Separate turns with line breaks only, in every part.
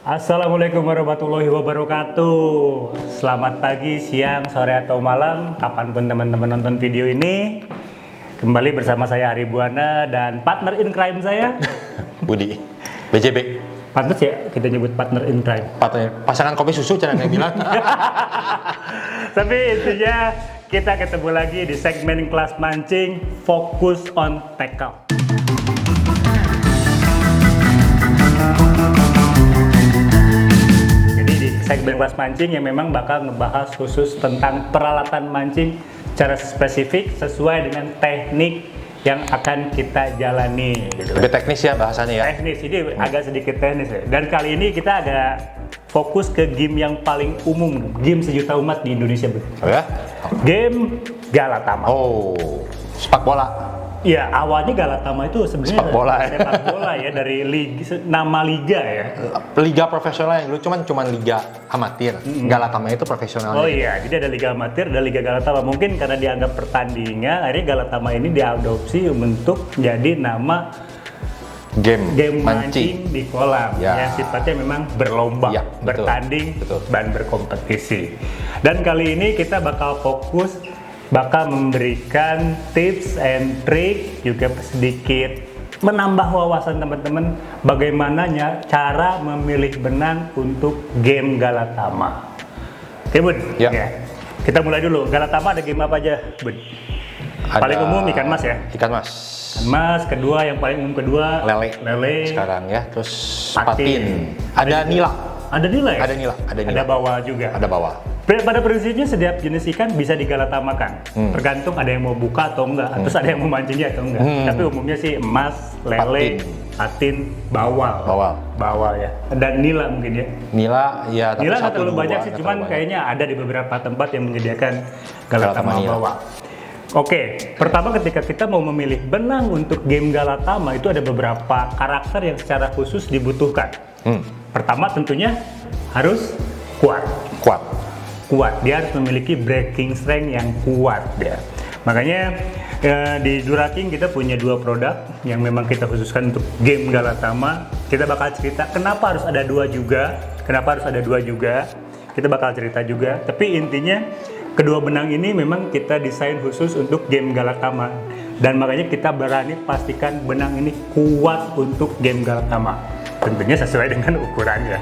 Assalamualaikum warahmatullahi wabarakatuh. Selamat pagi, siang, sore, atau malam, kapanpun teman-teman nonton video ini. Kembali bersama saya Hari Buana dan partner in crime saya
Budi, BJB.
Pantes ya kita nyebut partner in crime.
Pasangan kopi susu jangan yang bilang.
Tapi intinya kita ketemu lagi di segmen kelas mancing Focus on Tackle. Segmen kelas mancing yang memang bakal ngebahas khusus tentang peralatan mancing secara spesifik sesuai dengan teknik yang akan kita jalani. Gitu.
Lebih teknis ya bahasanya ya?
Teknis, ini agak sedikit teknis ya. Dan kali ini kita agak fokus ke game yang paling umum, game sejuta umat di Indonesia.
Oh ya?
Game Galatama.
Oh, sepak bola.
Ya, awalnya Galatama itu sebenarnya
sepak
bola ya dari nama liga ya.
Liga profesional yang dulu cuman liga amatir. Galatama itu profesional.
Oh iya, jadi ada liga amatir dan liga Galatama. Mungkin karena dianggap pertandingan, akhirnya Galatama ini diadopsi untuk jadi nama game mancing di kolam ya. Yang sifatnya memang berlomba, ya, bertanding, betul. Dan berkompetisi. Dan kali ini kita bakal memberikan tips and trick, juga sedikit menambah wawasan teman-teman bagaimana cara memilih benang untuk game Galatama. Oke Bud,
ya.
Kita mulai dulu. Galatama ada game apa aja Bud? Paling umum ikan mas ya?
Ikan mas.
Ikan mas, kedua yang paling umum kedua
lele sekarang ya, terus patin. Ada nila.
Ada nila ya?
Ada nila.
Ada bawal juga.
Ada bawal.
Pada prinsipnya setiap jenis ikan bisa digalatamakan, tergantung ada yang mau buka atau enggak, terus ada yang mau mancingnya atau enggak. Tapi umumnya sih emas, lele, patin, bawal ya. Dan nila mungkin ya.
Nila ya.
Nila nggak terlalu banyak sih, cuman kayaknya ada di beberapa tempat yang menyediakan galatama bawal. Oke, pertama ketika kita mau memilih benang untuk game Galatama itu ada beberapa karakter yang secara khusus dibutuhkan. Pertama tentunya harus kuat. Dia harus memiliki breaking strength yang kuat ya. Makanya di Duraking kita punya dua produk yang memang kita khususkan untuk game Galatama. Kita bakal cerita kenapa harus ada dua juga. Kita bakal cerita juga. Tapi intinya kedua benang ini memang kita desain khusus untuk game Galatama. Dan makanya kita berani pastikan benang ini kuat untuk game Galatama. Tentunya sesuai dengan ukurannya.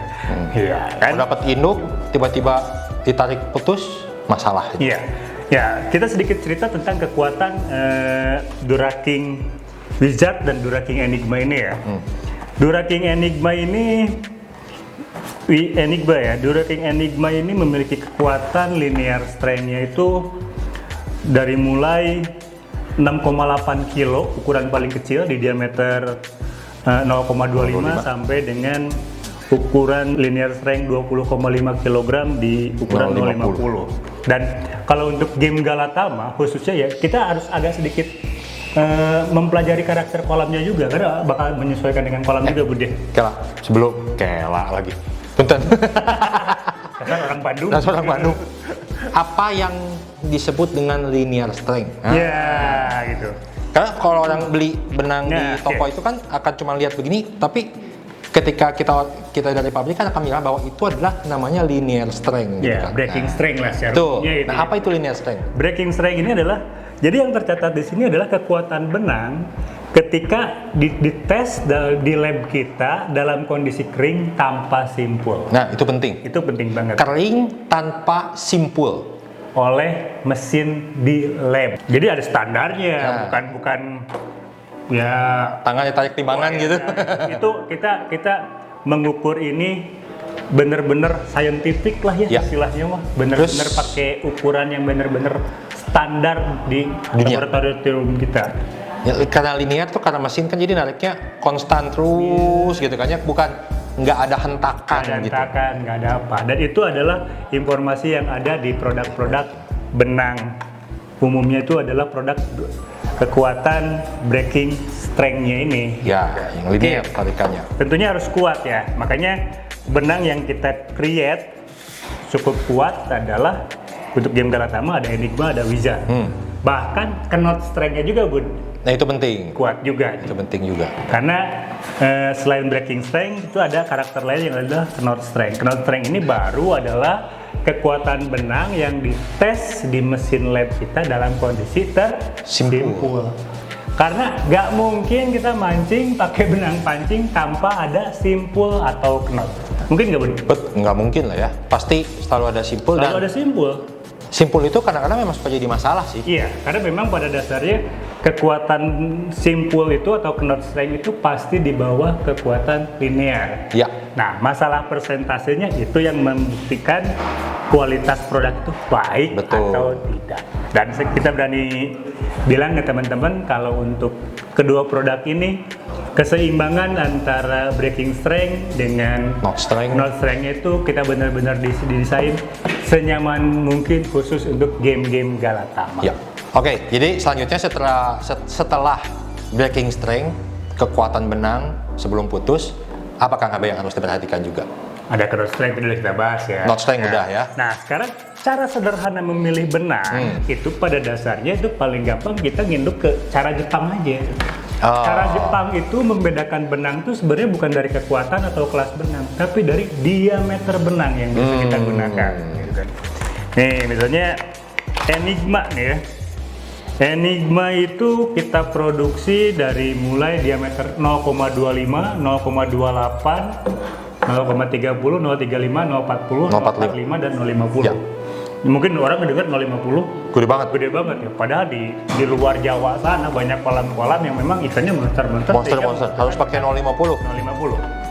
Iya kan?
Dapat induk tiba-tiba ditarik putus, masalah.
Iya, ya kita sedikit cerita tentang kekuatan Duraking Wizard dan Duraking Enigma ini ya. Duraking Enigma Duraking Enigma ini memiliki kekuatan linear strength-nya itu dari mulai 6,8 kilo ukuran paling kecil di diameter 0,25 sampai dengan ukuran linear strength 20,5 kg di ukuran 0,50. Dan kalau untuk game Galatama khususnya ya kita harus agak sedikit mempelajari karakter kolamnya juga karena bakal menyesuaikan dengan kolam juga Bude.
Kela lagi. Punten.
Dasar orang
Bandung. Apa yang disebut dengan linear strength?
Ya, gitu.
Karena kalau orang beli benang di toko itu kan akan cuma lihat begini, tapi ketika kita dari pabrik kan akan bilang bahwa itu adalah namanya linear strength.
Ya,
kan?
breaking strength lah secara
umumnya. Nah, apa itu linear strength?
Breaking strength ini adalah, jadi yang tercatat di sini adalah kekuatan benang ketika dites di lab kita dalam kondisi kering tanpa simpul.
Nah, itu penting.
Itu penting banget.
Kering tanpa simpul.
Oleh mesin di lab. Jadi ada standarnya, bukan ya
tangannya tarik timbangan gitu.
Itu kita mengukur ini bener-bener scientific lah ya istilahnya mah. Bener-bener pakai ukuran yang bener-bener standar di laboratorium kita.
Ya, karena linear tuh karena mesin kan jadi nariknya konstan terus gitu kan ya, bukan nggak ada hentakan
nggak ada apa. Dan itu adalah informasi yang ada di produk-produk benang. Umumnya itu adalah produk kekuatan breaking strength-nya ini.
Ya, yang linear tarikannya.
Tentunya harus kuat ya. Makanya benang yang kita create cukup kuat adalah untuk game Galatama ada Enigma, ada Wizard. Bahkan knot strength-nya juga Bud.
Nah itu penting.
kuat juga.
Itu penting juga.
Karena selain breaking strength itu ada karakter lain yang adalah knot strength. Knot strength ini baru adalah kekuatan benang yang dites di mesin lab kita dalam kondisi tersimpul. Karena nggak mungkin kita mancing pakai benang pancing tanpa ada simpul atau knot. Mungkin nggak, Bun?
Nggak mungkin lah ya. Pasti selalu ada simpul.
Kalau ada simpul.
Simpul itu kadang-kadang memang suka jadi masalah sih.
Iya, karena memang pada dasarnya kekuatan simpul itu atau knot strength itu pasti di bawah kekuatan linear.
Iya.
Nah, masalah persentasenya itu yang membuktikan kualitas produk itu baik atau tidak. Dan kita berani bilang ke teman-teman kalau untuk kedua produk ini keseimbangan antara breaking strength dengan
knot
strength itu kita benar-benar didesain senyaman mungkin khusus untuk game-game Galatama.
Ya. Oke, jadi selanjutnya setelah breaking strength, kekuatan benang sebelum putus, apakah yang harus diperhatikan juga?
Ada knot strength itu kita bahas ya.
Knot strength udah ya.
Nah, sekarang cara sederhana memilih benang itu pada dasarnya itu paling gampang kita nginduk ke cara Jepang aja. Cara Jepang itu membedakan benang itu sebenarnya bukan dari kekuatan atau kelas benang, tapi dari diameter benang yang bisa kita gunakan. Gitu kan. Nih, misalnya Enigma nih ya. Enigma itu kita produksi dari mulai diameter 0,25, 0,28, 0,30, 0,35, 0,40, 0,45, dan 0,50. Ya. Mungkin orang mendengar 0,50
gede banget
ya. Padahal di luar Jawa sana banyak kolam-kolam yang memang ikannya monster
harus pakai 0,50.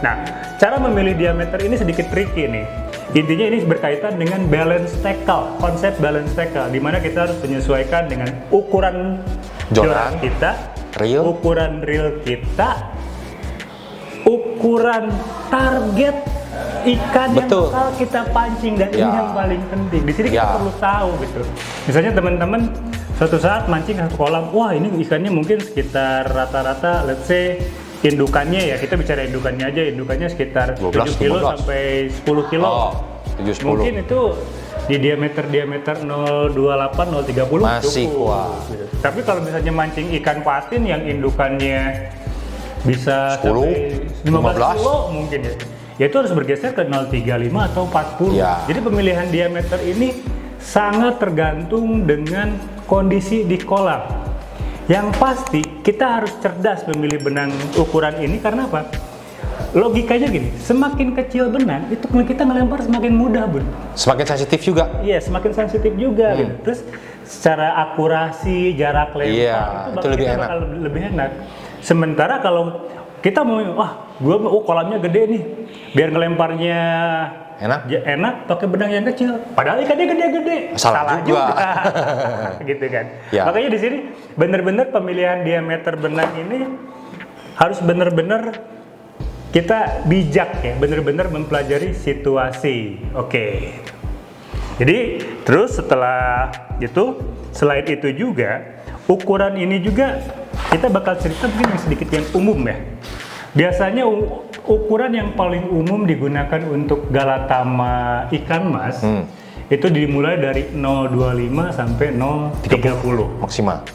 Nah, cara memilih diameter ini sedikit tricky nih. Intinya ini berkaitan dengan balance tackle, konsep balance tackle, di mana kita harus menyesuaikan dengan ukuran joran kita, ukuran reel kita, ukuran target ikan yang bakal kita pancing, dan ini yang paling penting. Di sini kita perlu tahu gitu. Misalnya teman-teman suatu saat mancing satu kolam, wah ini ikannya mungkin sekitar rata-rata, let's say indukannya ya, kita bicara indukannya aja, indukannya sekitar 7 kilo sampai 10 kilo.
7-10.
Mungkin itu di diameter 028, 030
masih kuat.
Gitu. Tapi kalau misalnya mancing ikan patin yang indukannya bisa
10,
15 kilo mungkin ya itu harus bergeser ke 035 atau 40. Jadi pemilihan diameter ini sangat tergantung dengan kondisi di kolam. Yang pasti kita harus cerdas memilih benang ukuran ini, karena apa? Logikanya gini, semakin kecil benang itu kita ngelempar semakin mudah, Bun.
Semakin sensitif juga.
Iya, semakin sensitif juga gitu. Terus secara akurasi, jarak lempar itu bakal lebih enak. Sementara kalau kita mau, kolamnya gede nih, biar ngelemparnya enak pakai benang yang kecil. Padahal ikannya gede-gede. Salah juga. Gitu kan. Makanya di sini benar-benar pemilihan diameter benang ini harus benar-benar kita bijak ya, benar-benar mempelajari situasi. Oke. Jadi terus setelah itu, selain itu juga ukuran ini juga kita bakal cerita mungkin yang sedikit yang umum ya. Biasanya ukuran yang paling umum digunakan untuk Galatama ikan mas itu dimulai dari 025 sampai 030 maksimal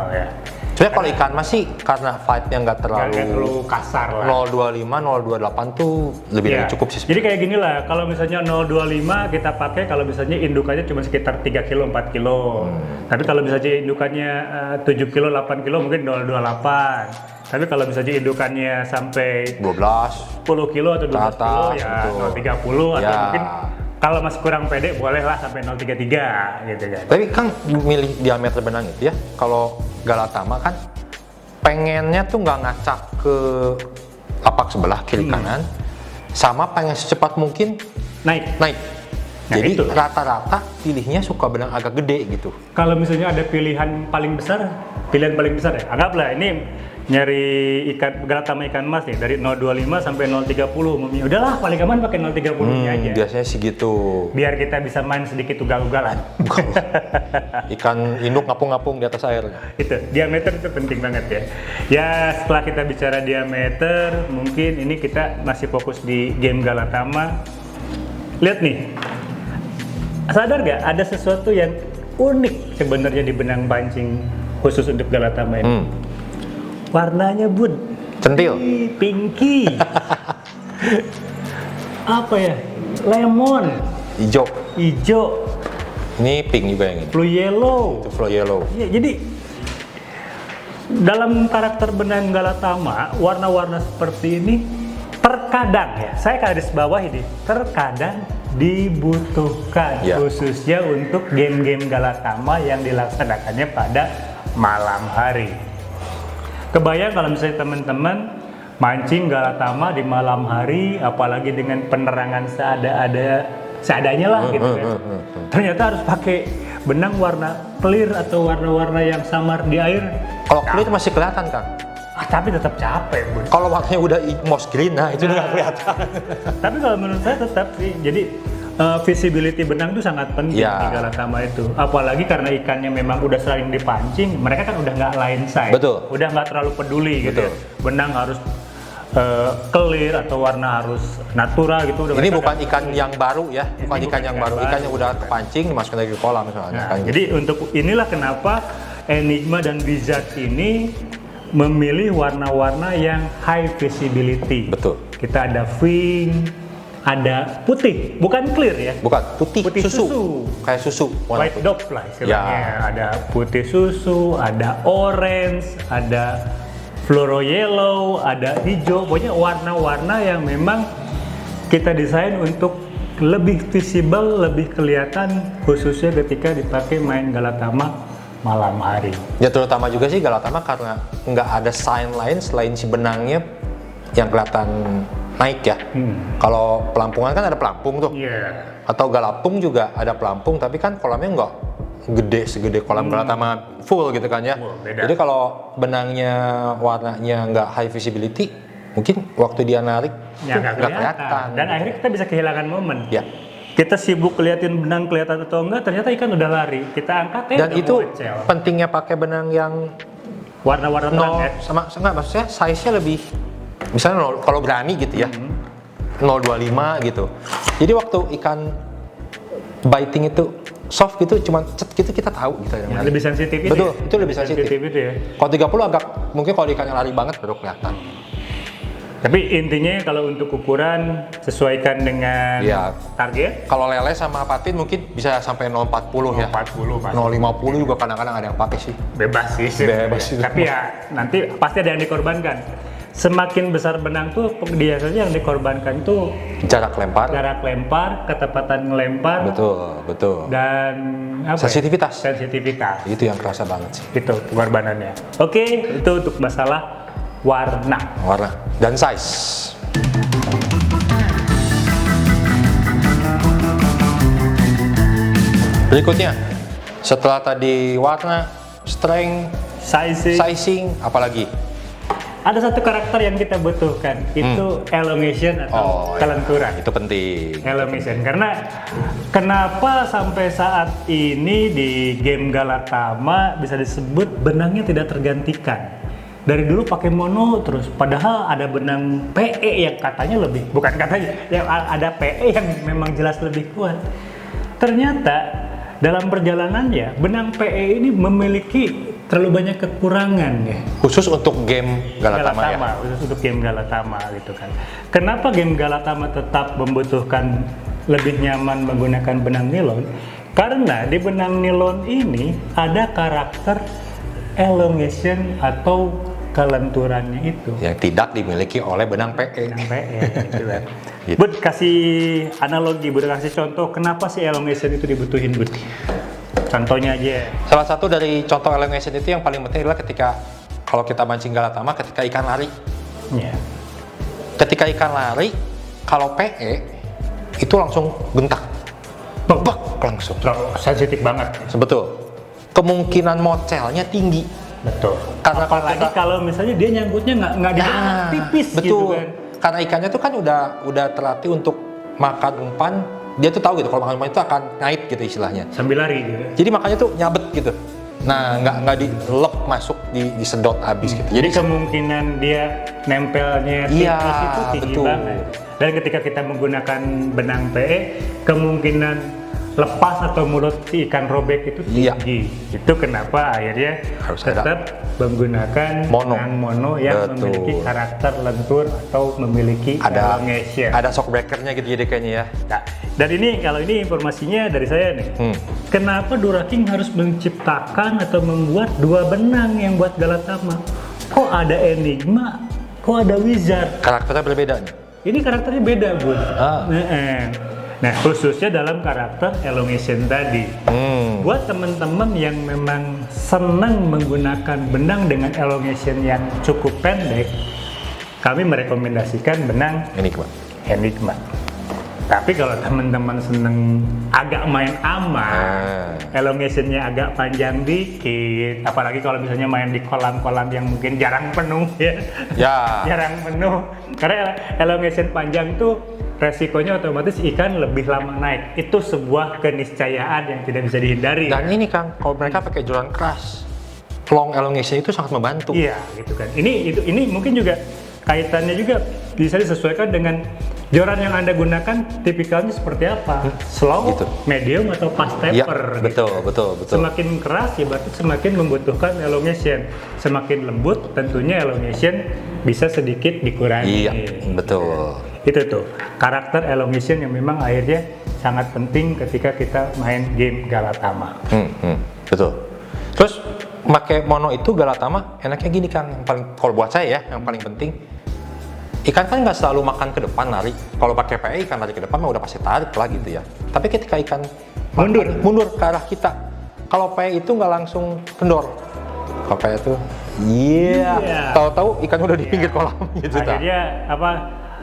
ya.
Sebenarnya kalau ikan mas sih karena fightnya nggak terlalu
kasar lah.
025, 028 tuh lebih dari cukup sih.
Jadi kayak gini lah, kalau misalnya 025 kita pakai kalau misalnya indukannya cuma sekitar 3 kilo, 4 kilo. Tapi kalau misalnya indukannya 7 kilo, 8 kilo mungkin 028. Tapi kalau misalnya indukannya sampai
12,
10 kilo atau 12 kilo ya 030 atau mungkin kalau masih kurang pede bolehlah sampai 033 gitu kan.
Tapi Kang milih diameter benang itu ya, kalau Galatama kan pengennya tuh nggak ngacak ke lapak sebelah kiri kanan, sama pengen secepat mungkin naik. Nah, jadi rata-rata pilihnya suka benang agak gede gitu.
Kalau misalnya ada pilihan paling besar ya, anggaplah ini nyari ikan Galatama ikan mas nih dari 025 sampai 030, udahlah paling aman pakai 030 nya aja.
Biasanya sih gitu.
Biar kita bisa main sedikit ugal-ugalan.
Ikan induk ngapung-ngapung di atas air.
Itu diameter itu penting banget ya. Ya setelah kita bicara diameter, mungkin ini kita masih fokus di game Galatama. Lihat nih, sadar gak ada sesuatu yang unik sebenarnya di benang pancing khusus untuk Galatama ini. Warnanya bud,
Centil.
pinky, apa ya, lemon,
Hijau.
hijau,
Ini pink juga yang ini.
blue yellow.
Itu flow yellow.
Iya, jadi dalam karakter benang Galatama, warna-warna seperti ini terkadang ya, saya garis bawah ini, terkadang dibutuhkan khususnya untuk game-game Galatama yang dilaksanakannya pada malam hari. Kebayang kalau misalnya teman-teman mancing Galatama di malam hari, apalagi dengan penerangan seadanya lah gitu kan. Ternyata harus pakai benang warna clear atau warna-warna yang samar di air.
Kalau clear masih kelihatan kan?
Tapi tetap capek, Bun.
Kalau warnanya udah moss green, nah itu udah nggak kelihatan.
Tapi kalau menurut saya tetap sih, jadi visibility benang itu sangat penting di Galatama itu. Apalagi karena ikannya memang udah sering dipancing, mereka kan udah nggak line sight.
Betul.
Udah nggak terlalu peduli gitu ya. Benang harus clear atau warna harus natural gitu. Udah
ini bukan ikan yang baru ya, bukan ikan yang baru. Ikan yang udah kepancing dimasukkan lagi ke kolam misalnya.
Nah, jadi untuk inilah kenapa Enigma dan Wizard ini memilih warna-warna yang high visibility.
Betul.
Kita ada pink, ada putih, bukan clear ya.
Bukan, putih susu. Kayak susu.
White dog lah istilahnya. Ada putih susu, ada orange, ada fluoro yellow, ada hijau. Pokoknya warna-warna yang memang kita desain untuk lebih visible, lebih kelihatan khususnya ketika dipakai main Galatama malam hari.
Ya terutama juga sih Galatama karena nggak ada sign lain selain si benangnya yang kelihatan naik ya. Kalau pelampungan kan ada pelampung tuh. Atau Galapung juga ada pelampung, tapi kan kolamnya nggak gede segede kolam Galatama full gitu kan ya. Jadi kalau benangnya warnanya nggak high visibility, mungkin waktu dia narik nggak kelihatan.
Dan akhirnya kita bisa kehilangan momen.
Ya.
Kita sibuk liatin benang kelihatan atau enggak, ternyata ikan udah lari. Kita angkat
dan itu pentingnya pakai benang yang
warna-warna terang ya.
Sama enggak, maksudnya size-nya lebih misalnya kalau berani gitu ya. 025 gitu. Jadi waktu ikan biting itu soft gitu, cuma cet gitu kita tahu gitu ya.
Lebih sensitif itu.
Betul, itu lebih sensitif.
Itu ya.
Kalau 30 agak mungkin kalau ikannya lari banget baru kelihatan.
Tapi intinya kalau untuk ukuran sesuaikan dengan target.
Kalau lele sama patin mungkin bisa sampai 040 ya. 050 juga kadang-kadang ada yang pakai sih.
Bebas sih. Tapi ya nanti pasti ada yang dikorbankan. Semakin besar benang tuh biasanya yang dikorbankan tuh
jarak lempar,
ketepatan ngelempar.
Betul.
Dan
sensitivitas.
Itu
yang kerasa banget sih.
Itu pengorbanannya. Oke, itu untuk masalah warna
dan size. Berikutnya, setelah tadi warna, strength, sizing, apalagi?
Ada satu karakter yang kita butuhkan, itu elongation atau kelenturan.
Itu penting.
Elongation, karena kenapa sampai saat ini di game Galatama bisa disebut benangnya tidak tergantikan. Dari dulu pakai mono terus, padahal ada benang PE yang katanya yang ada PE yang memang jelas lebih kuat. Ternyata dalam perjalanannya benang PE ini memiliki terlalu banyak kekurangan ya.
Khusus untuk game Galatama.
Khusus untuk game Galatama gitu kan. Kenapa game Galatama tetap membutuhkan lebih nyaman menggunakan benang nilon? Karena di benang nilon ini ada karakter elongation atau kelenturannya itu
yang tidak dimiliki oleh benang PE.
Gitu kan. Bud, kasih analogi, Bud, kasih contoh kenapa sih elongation itu dibutuhin, Bud? Contohnya aja.
Salah satu dari contoh elongation itu yang paling penting adalah ketika kalau kita mancing Galatama ketika ikan lari. Ketika ikan lari, kalau PE itu langsung bentak. Bek langsung.
Sensitif banget.
Betul. Kemungkinan mocelnya tinggi.
Betul. Karena apalagi kalau misalnya dia nyangkutnya nggak di tipis.
Betul.
Gitu kan.
Karena ikannya tuh kan udah terlatih untuk makan umpan, dia tuh tahu gitu kalau makan umpan itu akan ngait gitu istilahnya.
Sambil lari gitu.
Jadi makanya tuh nyabet gitu. Nah, nggak dilep masuk disedot habis gitu.
Jadi kemungkinan dia nempelnya tipis itu tinggi banget. Dan ketika kita menggunakan benang PE, kemungkinan lepas atau mulut si ikan robek itu tinggi. Itu kenapa akhirnya
harus
tetap menggunakan benang mono yang memiliki karakter lentur atau memiliki elongation.
Ada shockbreakernya gitu jadi kayaknya ya.
Nah, dan ini kalau ini informasinya dari saya nih. Kenapa Duraking harus menciptakan atau membuat dua benang yang buat Galatama? Kok ada Enigma? Kok ada Wizard?
Karakternya berbeda nih.
Ini karakternya beda, Bun. Nah, khususnya dalam karakter elongation tadi. Buat teman-teman yang memang senang menggunakan benang dengan elongation yang cukup pendek, kami merekomendasikan benang Enigma. Tapi kalau teman-teman seneng agak main aman, elongationnya agak panjang dikit, apalagi kalau misalnya main di kolam-kolam yang mungkin jarang penuh ya. Jarang penuh. Karena elongation panjang tuh resikonya otomatis ikan lebih lama naik. Itu sebuah keniscayaan yang tidak bisa dihindari.
Dan ini Kang, kalau mereka pakai joran keras, long elongation itu sangat membantu.
Iya, gitu kan. Ini mungkin juga kaitannya juga bisa disesuaikan dengan joran yang Anda gunakan tipikalnya seperti apa? Slow, medium, atau fast taper?
Betul.
Semakin keras ya berarti semakin membutuhkan elongation. Semakin lembut tentunya elongation bisa sedikit dikurangi.
Iya, betul.
Itu tuh karakter elongation yang memang akhirnya sangat penting ketika kita main game Galatama.
Betul. Terus pakai mono itu Galatama enaknya gini Kang, yang paling kalau buat saya ya yang paling penting, ikan kan nggak selalu makan ke depan lari. Kalau pakai PE ikan lari ke depan mah udah pasti tarik lah gitu ya. Tapi ketika ikan mundur ke arah kita, kalau PE itu nggak langsung kendor. Kalau PE itu tahu-tahu ikan udah di pinggir kolam gitu.
Akhirnya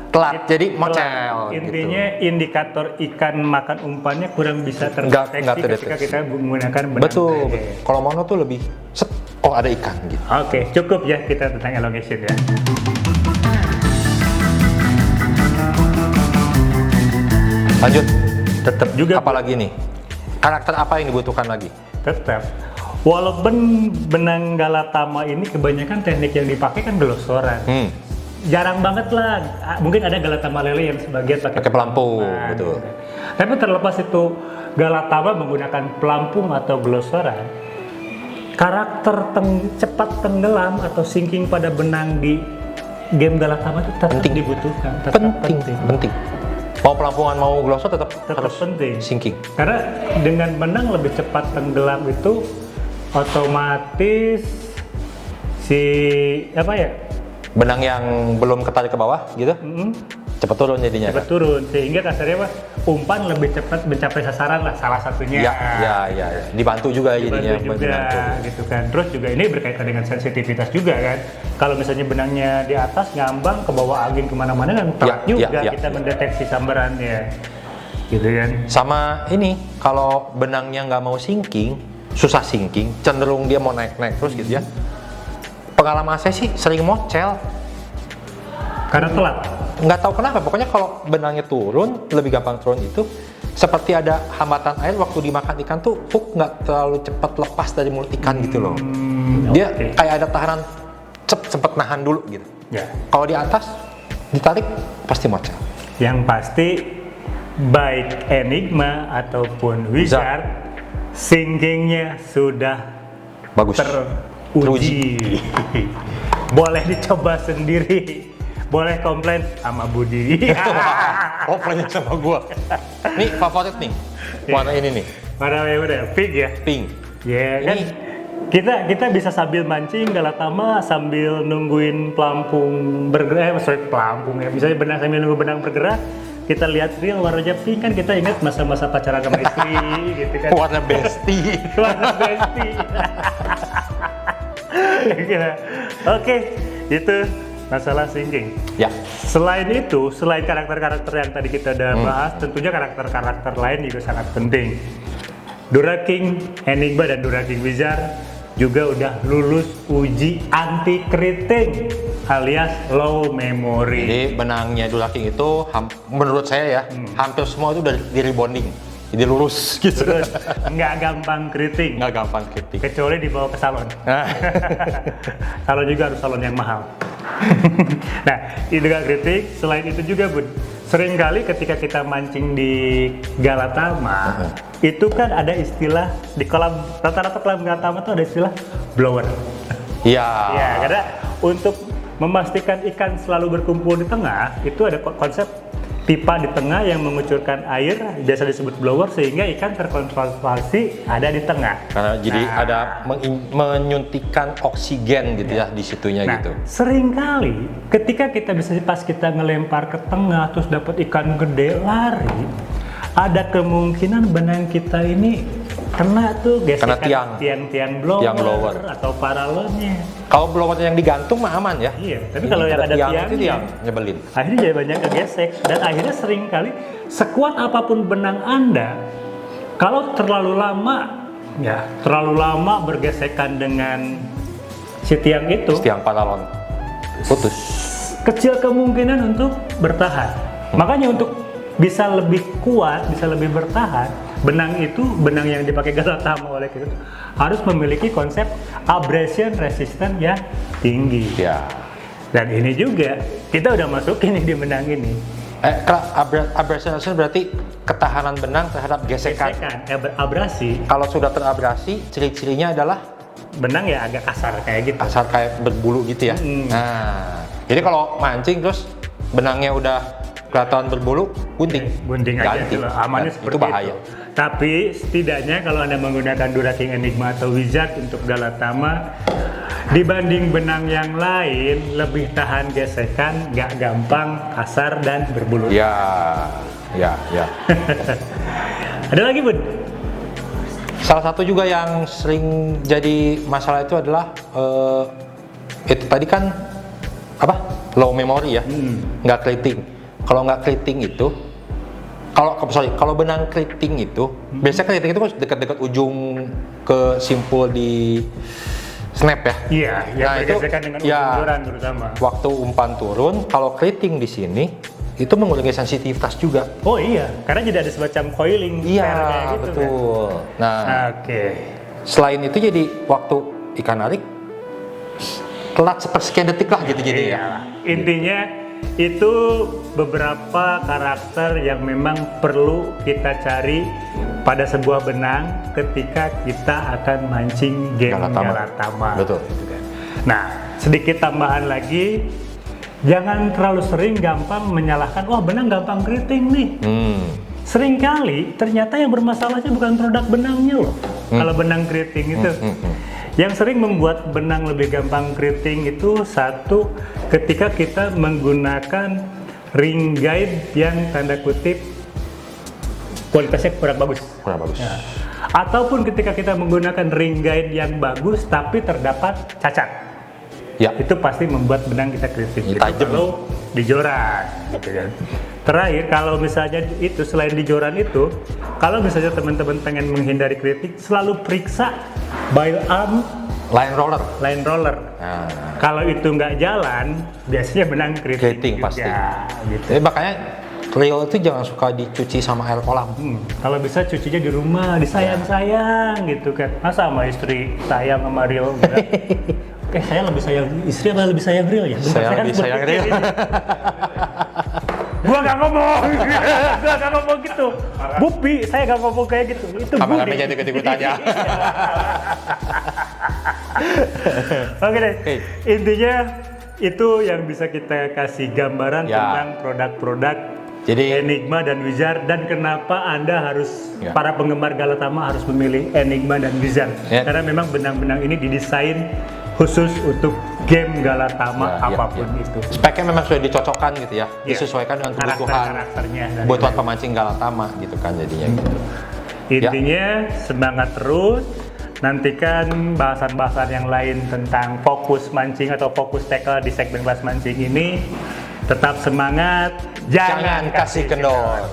telat, jadi mocel.
Intinya indikator ikan makan umpannya kurang bisa terdeteksi ketika kita menggunakan benang.
Betul. Kalau mono tuh lebih ada ikan gitu.
Oke, cukup ya kita tentang elongation ya.
Lanjut.
Tetap juga.
Apalagi nih? Karakter apa yang dibutuhkan lagi?
Tetap. Walaupun benang Galatama ini kebanyakan teknik yang dipakai kan gelosoran. Jarang banget lah, mungkin ada Galatama lele yang sebagian pakai
pelampung, betul.
Tapi terlepas itu Galatama menggunakan pelampung atau glosoran, karakter cepat tenggelam atau sinking pada benang di game Galatama itu tetap dibutuhkan.
Penting. Mau pelampungan mau glosor tetap harus
penting.
Sinking.
Karena dengan benang lebih cepat tenggelam itu otomatis
benang yang belum ketarik ke bawah gitu, cepat turun jadinya.
Cepat turun, sehingga kasarnya umpan lebih cepat mencapai sasaran lah salah satunya.
Ya. Dibantu juga jadinya.
Gitu kan. Terus juga ini berkaitan dengan sensitivitas juga kan. Kalau misalnya benangnya di atas ngambang ke bawah angin kemana-mana kan telat juga kita mendeteksi sambarannya. Gitu kan.
Sama ini, kalau benangnya nggak mau sinking, susah sinking, cenderung dia mau naik-naik terus gitu ya. Pengalaman saya sih sering mocel
karena telat.
Nggak tahu kenapa, pokoknya kalau benangnya turun, lebih gampang turun itu seperti ada hambatan air waktu dimakan ikan tuh hook nggak terlalu cepat lepas dari mulut ikan gitu loh. Dia kayak ada tahanan sempet nahan dulu gitu. Kalau di atas ditarik pasti mocel.
Yang pasti baik Enigma ataupun Wizard sinkingnya sudah
bagus.
Uji. Boleh dicoba sendiri. Boleh komplain sama Budi.
Komplainnya sama gua. Nih favorit nih. Warna ini nih.
Warna pink ya?
Pink.
Ya kan. Kita bisa sambil mancing Galatama sambil nungguin pelampung bergerak. Pelampung ya. Misalnya sambil nunggu benang bergerak, kita lihat reel warnanya pink kan, kita ingat masa-masa pacaran sama istri gitu kan.
Warna bestie.
Warna bestie. Oke, itu masalah sinking.
Ya.
Selain itu, selain karakter-karakter yang tadi kita udah bahas, tentunya karakter-karakter lain juga sangat penting. Duraking Enigma dan Duraking Wizard juga udah lulus uji anti keriting alias low memory.
Jadi benangnya Duraking itu menurut saya ya hampir semua itu udah di rebonding. Jadi lurus gitu.
Nggak gampang keriting. Kecuali dibawa ke salon. Salon juga harus salon yang mahal. Nah, ini juga keriting. Selain itu juga Bun, seringkali ketika kita mancing di Galatama, itu kan ada istilah di kolam, rata-rata kolam Galatama itu ada istilah blower.
Iya.
Ya, karena untuk memastikan ikan selalu berkumpul di tengah, itu ada konsep pipa di tengah yang mengucurkan air, biasa disebut blower, sehingga ikan terkonsentrasi ada di tengah.
Karena jadi ada menyuntikkan oksigen gitu ya di situnya gitu.
Seringkali ketika kita bisa pas kita ngelempar ke tengah terus dapat ikan gede lari, ada kemungkinan benang kita ini kena tuh gesekan tiang blower atau paralonnya.
Kalau blowernya yang digantung mah aman ya.
Iya, tapi kalau yang ada tiang
itu yang nyebelin.
Akhirnya jadi banyak kegesek dan akhirnya seringkali sekuat apapun benang Anda, kalau terlalu lama bergesekan dengan si tiang itu,
tiang paralon putus.
Kecil kemungkinan untuk bertahan. Makanya untuk bisa lebih kuat, bisa lebih bertahan, benang yang dipakai Galatama oleh kita harus memiliki konsep abrasion resistant yang tinggi.
Ya.
Dan ini juga kita udah masukin nih di benang ini.
Abrasion berarti ketahanan benang terhadap gesekan.
Abrasi.
Kalau sudah terabrasi, ciri-cirinya adalah
benang ya agak kasar kayak gitu.
Kasar kayak berbulu gitu ya. Nah, jadi kalau mancing terus benangnya udah kelihatan berbulu, gunting
aja,
ganti.
Amannya seperti
itu bahaya.
Tapi setidaknya kalau Anda menggunakan Duraking Enigma atau Wizard untuk Galatama, dibanding benang yang lain lebih tahan gesekan, nggak gampang kasar dan berbulu.
Ya.
Ada lagi, Bud?
Salah satu juga yang sering jadi masalah itu adalah itu tadi kan low memory ya, nggak keriting. Kalau nggak keriting itu, kalau benang keriting itu, biasanya keriting itu kan dekat-dekat ujung ke simpul di snap ya.
Iya, yang
nah,
bergesekan dengan ujung joran terutama.
Waktu umpan turun, kalau keriting di sini itu mengurangi sensitivitas juga.
Oh iya, karena jadi ada semacam coiling.
Iya,
kayak gitu,
betul. Kan? Nah, selain itu jadi waktu ikan narik telat sepersekian detik lah gitu jadi ya.
Intinya itu beberapa karakter yang memang perlu kita cari pada sebuah benang ketika kita akan mancing game Galatama.
Betul.
Nah, sedikit tambahan lagi, jangan terlalu sering gampang menyalahkan, wah benang gampang keriting nih. Seringkali ternyata yang bermasalahnya bukan produk benangnya loh. Kalau benang keriting itu. Yang sering membuat benang lebih gampang keriting itu satu, ketika kita menggunakan ring guide yang tanda kutip kualitasnya kurang bagus. Ya. Ataupun ketika kita menggunakan ring guide yang bagus tapi terdapat cacat. Ya. Itu pasti membuat benang kita keriting. Kalau di joran, gitu kan. Terakhir, kalau misalnya itu selain di joran itu, kalau misalnya teman-teman pengen menghindari keriting, selalu periksa bile arm
line roller.
Nah. Kalau itu nggak jalan, biasanya benang keriting
pasti.
Gitu.
Jadi makanya reel itu jangan suka dicuci sama air kolam.
Kalau bisa cucinya di rumah, disayang-sayang gitu kan. Masa sama istri sayang sama reel? Saya lebih sayang istri apa lebih sayang reel ya?
Saya lebih sayang reel.
Gua nggak ngomong gitu. Bupi, saya nggak ngomong kayak gitu. Itu
Budi. Jadi ikut-ikutannya.
Oke deh. Intinya itu yang bisa kita kasih gambaran tentang produk-produk Enigma dan Wizard, dan kenapa Anda harus para penggemar Galatama harus memilih Enigma dan Wizard. Karena memang benang-benang ini didesain khusus untuk game Galatama apapun itu.
Speknya memang sudah dicocokkan gitu ya, disesuaikan dengan kebutuhan pemancing Galatama gitu kan jadinya gitu.
Intinya semangat terus, nantikan bahasan-bahasan yang lain tentang fokus mancing atau fokus tackle di segmen kelas mancing ini. Tetap semangat, jangan kasih kendor.